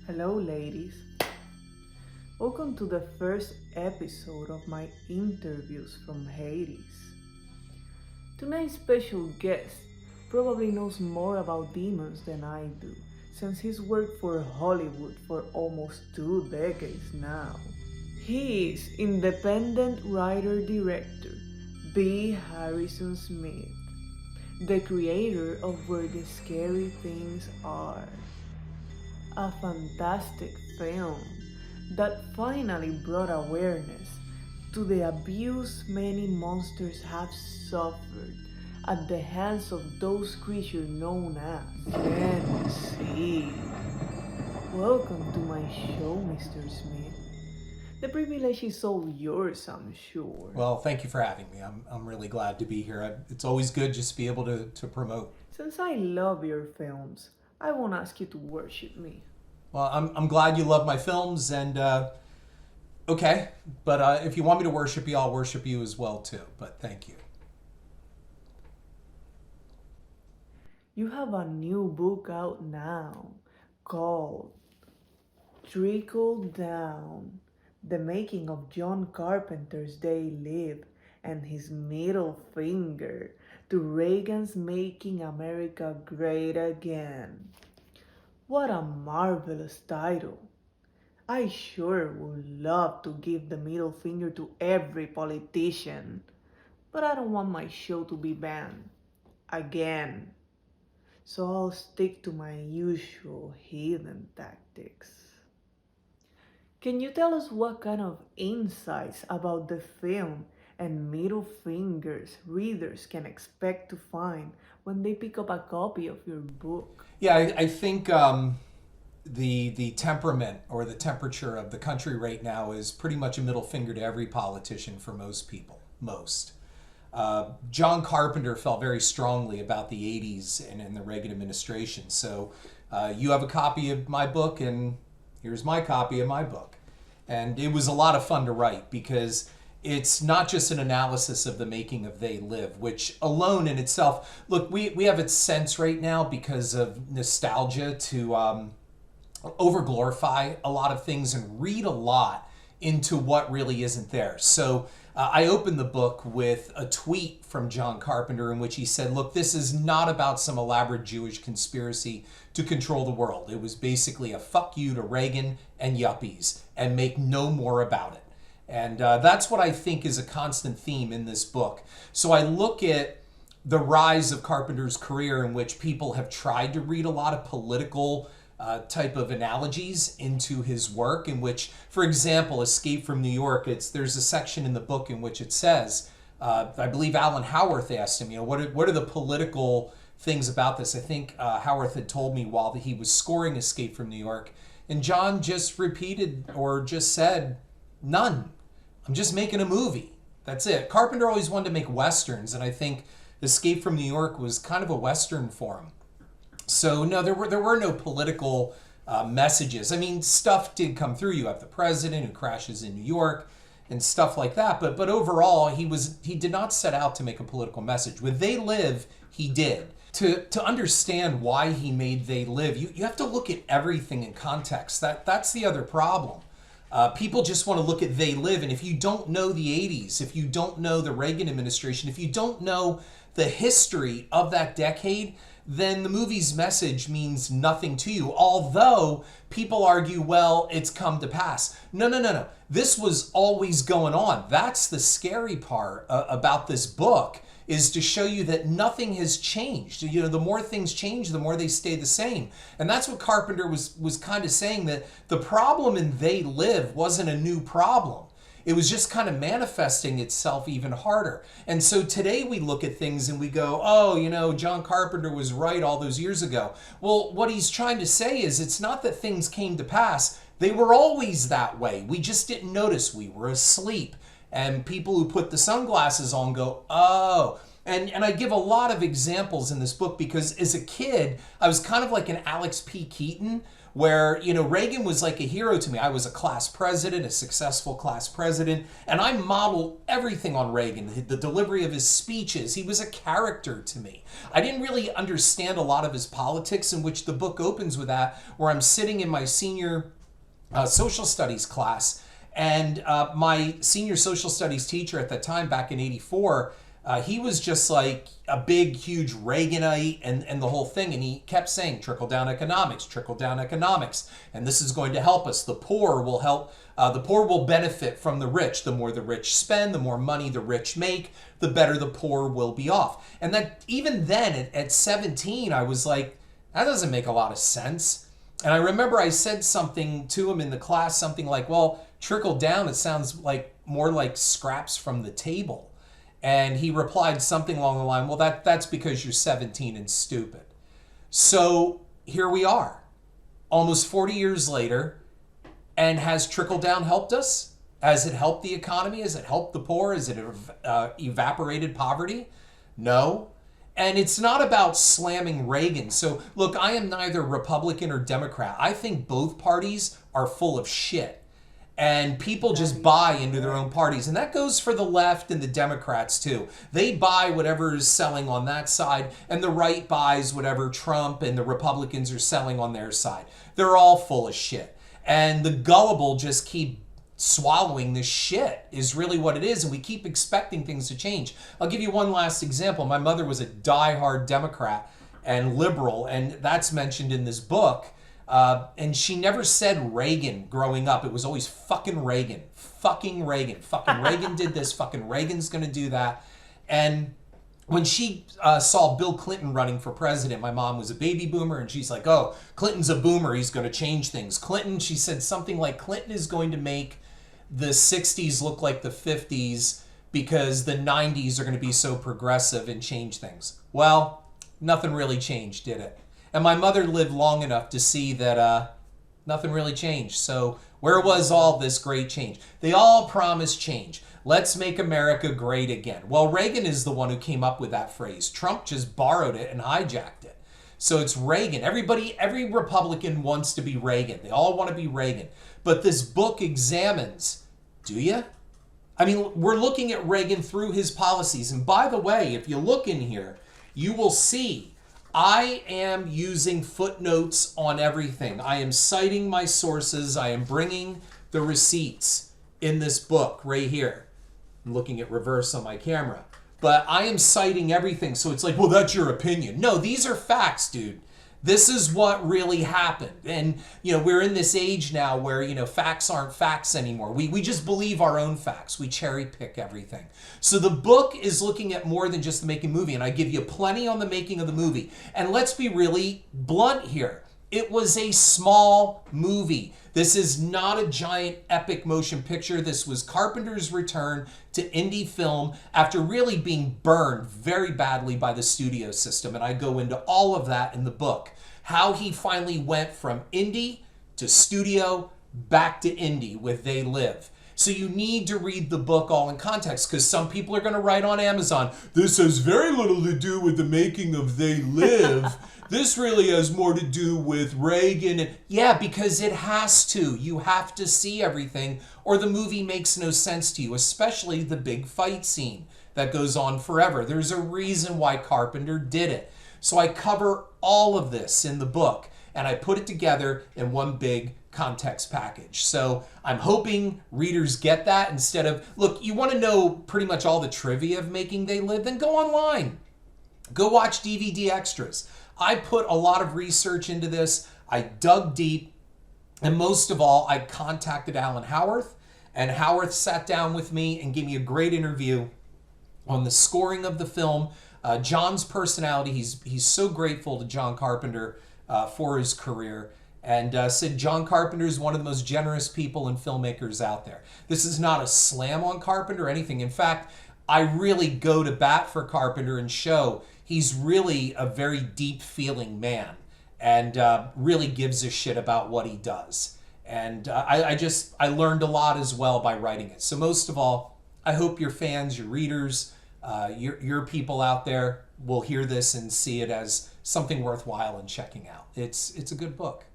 Hello, ladies. Welcome to the first episode of my interviews from Hades. Tonight's special guest probably knows more about demons than I do, since he's worked for Hollywood for almost 2 decades now. He is independent writer-director B. Harrison Smith, the creator of Where the Scary Things Are, a fantastic film that finally brought awareness to the abuse many monsters have suffered at the hands of those creatures known as fantasy. Welcome to my show, Mr. Smith. The privilege is all yours, I'm sure. Well, thank you for having me. I'm really glad to be here. It's always good just to be able to promote. Since I love your films, I won't ask you to worship me. Well, I'm glad you love my films, and okay. But if you want me to worship you, I'll worship you as well too. But thank you. You have a new book out now called Trickle Down: The Making of John Carpenter's They Live and His Middle Finger to Reagan's Making America Great Again. What a marvelous title. I sure would love to give the middle finger to every politician, but I don't want my show to be banned again. So I'll stick to my usual hidden tactics. Can you tell us what kind of insights about the film and middle fingers readers can expect to find when they pick up a copy of your book? Yeah, I think the temperament or the temperature of the country right now is pretty much a middle finger to every politician for most people. Most. John Carpenter felt very strongly about the 80s and the Reagan administration. So you have a copy of my book, and here's my copy of my book. And it was a lot of fun to write because it's not just an analysis of the making of They Live, which alone in itself, look, we have a sense right now because of nostalgia to overglorify a lot of things and read a lot into what really isn't there. So I opened the book with a tweet from John Carpenter in which he said, look, this is not about some elaborate Jewish conspiracy to control the world. It was basically a fuck you to Reagan and yuppies and make no more about it. And that's what I think is a constant theme in this book. So I look at the rise of Carpenter's career in which people have tried to read a lot of political type of analogies into his work, in which, for example, Escape from New York, there's a section in the book in which it says, I believe Alan Howarth asked him, what are the political things about this? I think Howarth had told me while he was scoring Escape from New York, and John just repeated or just said, none. I'm just making a movie. That's it. Carpenter always wanted to make Westerns, and I think Escape from New York was kind of a Western for him. So no, there were no political messages. I mean, stuff did come through. You have the president who crashes in New York and stuff like that. But overall, he did not set out to make a political message. With They Live, he did. To understand why he made They Live, you have to look at everything in context. That's the other problem. People just want to look at They Live, and if you don't know the 80s, if you don't know the Reagan administration, if you don't know the history of that decade, then the movie's message means nothing to you. Although people argue, well, it's come to pass. No. This was always going on. That's the scary part about this book, is to show you that nothing has changed. You know, the more things change, the more they stay the same. And that's what Carpenter was kind of saying, that the problem in They Live wasn't a new problem. It was just kind of manifesting itself even harder. And so today we look at things and we go, oh, John Carpenter was right all those years ago. Well, what he's trying to say is it's not that things came to pass. They were always that way. We just didn't notice. We were asleep. And people who put the sunglasses on go, oh. And I give a lot of examples in this book because as a kid, I was kind of like an Alex P. Keaton, where, you know, Reagan was like a hero to me. I was a class president, a successful class president, and I modeled everything on Reagan, the delivery of his speeches. He was a character to me. I didn't really understand a lot of his politics, in which the book opens with that, where I'm sitting in my senior social studies class, and my senior social studies teacher at that time, back in '84, he was just like a big, huge Reaganite and the whole thing. And he kept saying, trickle down economics, and this is going to help us. The poor will help. The poor will benefit from the rich. The more the rich spend, the more money the rich make, the better the poor will be off. And that even then at 17, I was like, that doesn't make a lot of sense. And I remember I said something to him in the class, something like, well, trickle down, it sounds like more like scraps from the table. And he replied something along the line, well, that's because you're 17 and stupid. So here we are, almost 40 years later, and has trickle down helped us? Has it helped the economy? Has it helped the poor? Has it evaporated poverty? No. And it's not about slamming Reagan. So look, I am neither Republican or Democrat. I think both parties are full of shit. And people just buy into their own parties. And that goes for the left and the Democrats too. They buy whatever is selling on that side, and the right buys whatever Trump and the Republicans are selling on their side. They're all full of shit. And the gullible just keep swallowing this shit is really what it is. And we keep expecting things to change. I'll give you one last example. My mother was a diehard Democrat and liberal, and that's mentioned in this book. And she never said Reagan growing up. It was always fucking Reagan. Fucking Reagan. Fucking Reagan did this. Fucking Reagan's going to do that. And when she saw Bill Clinton running for president, my mom was a baby boomer, and she's like, oh, Clinton's a boomer. He's going to change things. Clinton, she said something like, Clinton is going to make the 60s look like the 50s because the 90s are going to be so progressive and change things. Well, nothing really changed, did it? And my mother lived long enough to see that nothing really changed. So where was all this great change? They all promised change. Let's make America great again. Well, Reagan is the one who came up with that phrase. Trump just borrowed it and hijacked it. So it's Reagan. Every Republican wants to be Reagan. They all want to be Reagan. But this book examines, do you? I mean, we're looking at Reagan through his policies. And by the way, if you look in here, you will see I am using footnotes on everything. I am citing my sources. I am bringing the receipts in this book right here. I'm looking at reverse on my camera. But I am citing everything. So it's like, well, that's your opinion. No, these are facts, dude. This is what really happened. And, you know, we're in this age now where, you know, facts aren't facts anymore. We just believe our own facts. We cherry pick everything. So the book is looking at more than just the making movie. And I give you plenty on the making of the movie. And let's be really blunt here. It was a small movie. This is not a giant epic motion picture. This was Carpenter's return to indie film after really being burned very badly by the studio system. And I go into all of that in the book. How he finally went from indie to studio back to indie with They Live. So you need to read the book all in context, because some people are going to write on Amazon, this has very little to do with the making of They Live. This really has more to do with Reagan. And yeah, because it has to. You have to see everything, or the movie makes no sense to you, especially the big fight scene that goes on forever. There's a reason why Carpenter did it. So I cover all of this in the book, and I put it together in one big context package. So I'm hoping readers get that instead of, look, you want to know pretty much all the trivia of making They Live, then go online. Go watch DVD extras. I put a lot of research into this. I dug deep. And most of all, I contacted Alan Howarth. And Howarth sat down with me and gave me a great interview on the scoring of the film. John's personality, he's so grateful to John Carpenter for his career. And said John Carpenter is one of the most generous people and filmmakers out there. This is not a slam on Carpenter or anything. In fact, I really go to bat for Carpenter and show he's really a very deep feeling man, and really gives a shit about what he does. And I learned a lot as well by writing it. So most of all, I hope your fans, your readers, your people out there will hear this and see it as something worthwhile in checking out. It's a good book.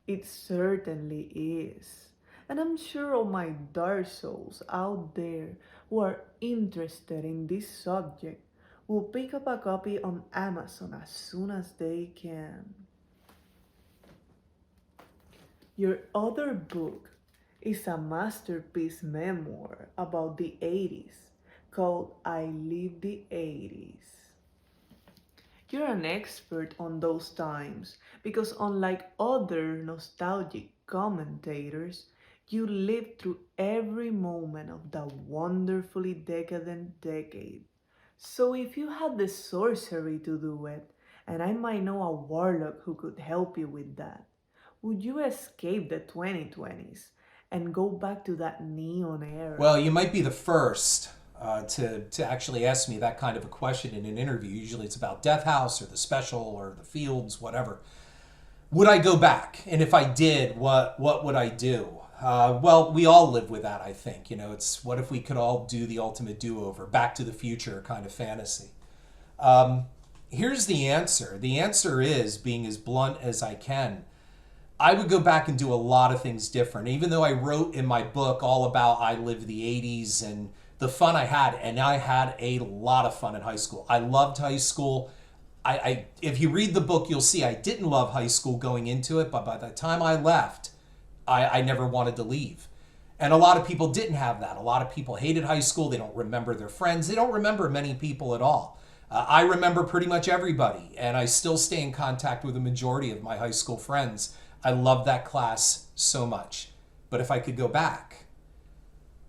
It certainly is. And I'm sure all my dark souls out there who are interested in this subject will pick up a copy on Amazon as soon as they can. Your other book is a masterpiece memoir about the 80s called I Live the 80s. You're an expert on those times because, unlike other nostalgic commentators, you lived through every moment of that wonderfully decadent decade. So, if you had the sorcery to do it, and I might know a warlock who could help you with that, would you escape the 2020s and go back to that neon era? Well, you might be the first to actually ask me that kind of a question in an interview. Usually it's about Death House or the special or the fields, whatever. Would I go back? And if I did, what would I do? Well, we all live with that, I think. You know, it's what if we could all do the ultimate do-over, Back to the Future kind of fantasy. Here's the answer. The answer is, being as blunt as I can, I would go back and do a lot of things different. Even though I wrote in my book all about I lived the 80s and the fun I had, and I had a lot of fun in high school. I loved high school. If you read the book, you'll see I didn't love high school going into it, but by the time I left, I never wanted to leave. And a lot of people didn't have that. A lot of people hated high school. They don't remember their friends. They don't remember many people at all. I remember pretty much everybody, and I still stay in contact with the majority of my high school friends. I love that class so much. But if I could go back,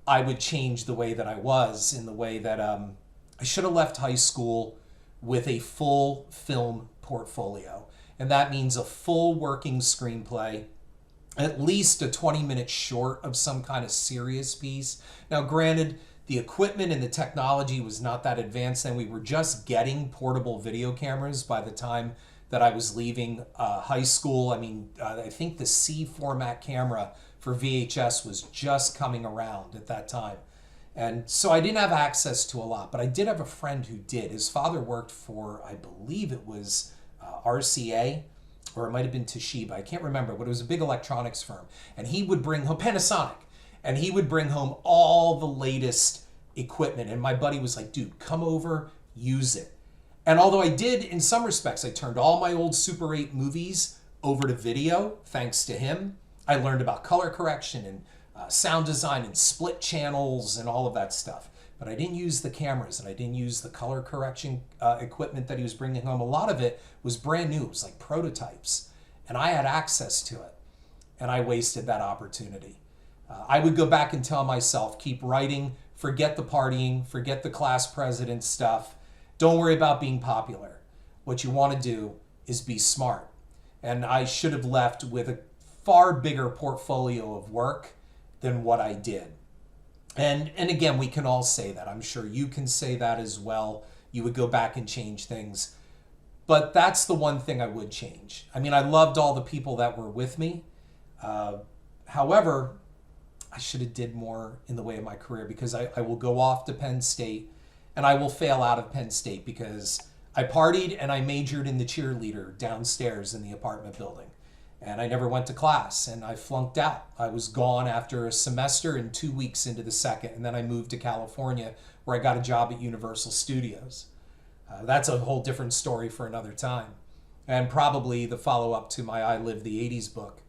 I would change the way that I was, in the way that I should have left high school with a full film portfolio. And that means a full working screenplay, at least a 20-minute short of some kind of serious piece. Now, granted, the equipment and the technology was not that advanced then. We were just getting portable video cameras by the time that I was leaving high school. I mean, I think the C format camera for VHS was just coming around at that time. And so I didn't have access to a lot, but I did have a friend who did. His father worked for, I believe it was RCA, or it might have been Toshiba. I can't remember, but it was a big electronics firm. And he would bring home, Panasonic, and he would bring home all the latest equipment. And my buddy was like, dude, come over, use it. And although I did, in some respects, I turned all my old Super 8 movies over to video, thanks to him. I learned about color correction and sound design and split channels and all of that stuff. But I didn't use the cameras and I didn't use the color correction equipment that he was bringing home. A lot of it was brand new. It was like prototypes. And I had access to it. And I wasted that opportunity. I would go back and tell myself, keep writing, forget the partying, forget the class president stuff. Don't worry about being popular. What you want to do is be smart. And I should have left with a far bigger portfolio of work than what I did. And again, we can all say that. I'm sure you can say that as well. You would go back and change things. But that's the one thing I would change. I mean, I loved all the people that were with me. However, I should have did more in the way of my career, because I will go off to Penn State and I will fail out of Penn State because I partied and I majored in the cheerleader downstairs in the apartment building. And I never went to class and I flunked out. I was gone after a semester and 2 weeks into the second. And then I moved to California where I got a job at Universal Studios. That's a whole different story for another time. And probably the follow-up to my I Live the 80s book.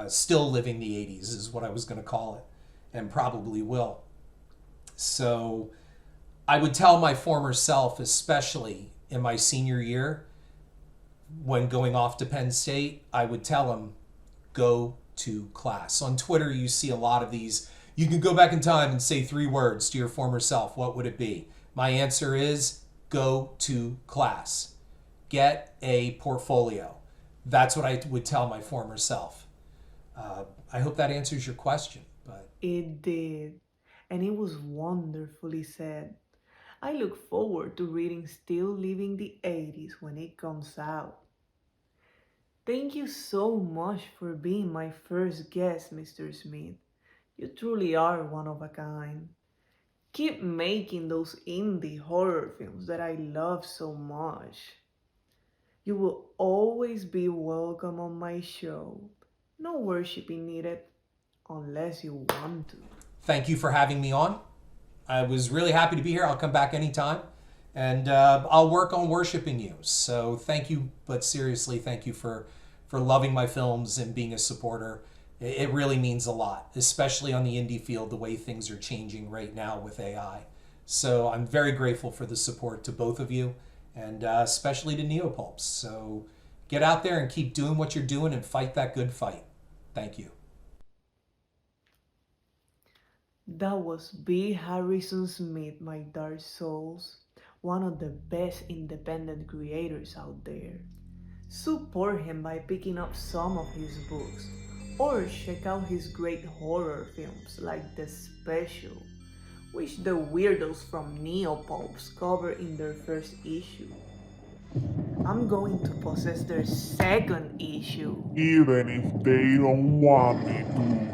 Still Living the 80s is what I was going to call it, and probably will. So I would tell my former self, especially in my senior year, when going off to Penn State, I would tell him, go to class. On Twitter, you see a lot of these. You can go back in time and say 3 words to your former self. What would it be? My answer is go to class. Get a portfolio. That's what I would tell my former self. I hope that answers your question. But It did, and it was wonderfully said. I look forward to reading Still Living the 80s when it comes out. Thank you so much for being my first guest, Mr. Smith. You truly are one of a kind. Keep making those indie horror films that I love so much. You will always be welcome on my show. No worshiping needed, unless you want to. Thank you for having me on. I was really happy to be here. I'll come back anytime. And I'll work on worshiping you. So thank you, but seriously, thank you for loving my films and being a supporter. It really means a lot, especially on the indie field, the way things are changing right now with AI. So I'm very grateful for the support to both of you, and especially to Neo-Pulps. So get out there and keep doing what you're doing and fight that good fight. Thank you. That was B. Harrison Smith, my dark souls, one of the best independent creators out there. Support him by picking up some of his books, or check out his great horror films like The Special, which the weirdos from Neo-Pulps cover in their first issue. I'm going to possess their second issue. Even if they don't want me to.